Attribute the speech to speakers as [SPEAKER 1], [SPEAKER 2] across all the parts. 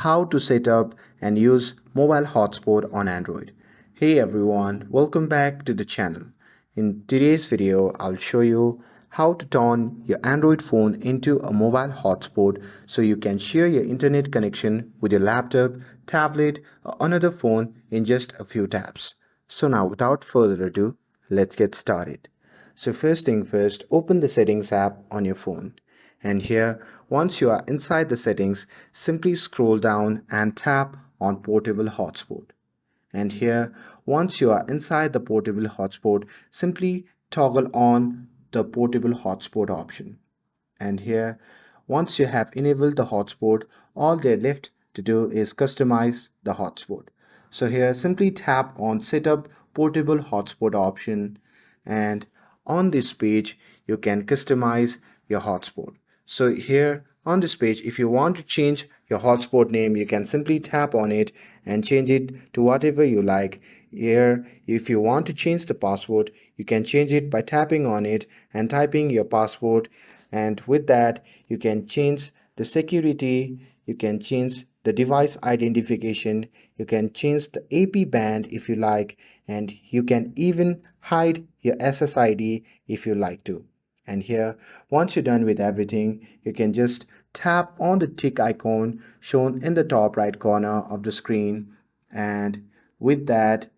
[SPEAKER 1] how to set up and use mobile hotspot on Android. Hey everyone, welcome back to the channel. In today's video, I'll show you how to turn your Android phone into a mobile hotspot so you can share your internet connection with your laptop, tablet, or another phone in just a few taps. So now without further ado, let's get started. So first thing first, open the settings app on your phone. And here, once you are inside the settings, simply scroll down and tap on portable hotspot. And here, once you are inside the portable hotspot, simply toggle on the portable hotspot option. And here, once you have enabled the hotspot, all there left to do is customize the hotspot. So here, simply tap on setup portable hotspot option, and on this page you can customize your hotspot. So here on this page, if you want to change your hotspot name, you can simply tap on it and change it to whatever you like. Here, if you want to change the password, you can change it by tapping on it and typing your password, and with that you can change the security, you can change the device identification, you can change the AP band if you like, and you can even hide your SSID if you like to. And here, once you're done with everything, you can just tap on the tick icon shown in the top right corner of the screen, and with that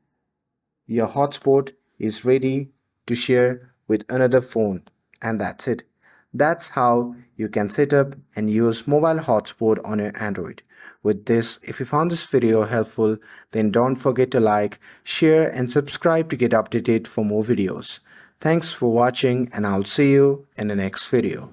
[SPEAKER 1] your hotspot is ready to share with another phone. And that's it. That's how you can set up and use mobile hotspot on your Android. With this, if you found this video helpful, then don't forget to like, share and subscribe to get updated for more videos. Thanks for watching, and I'll see you in the next video.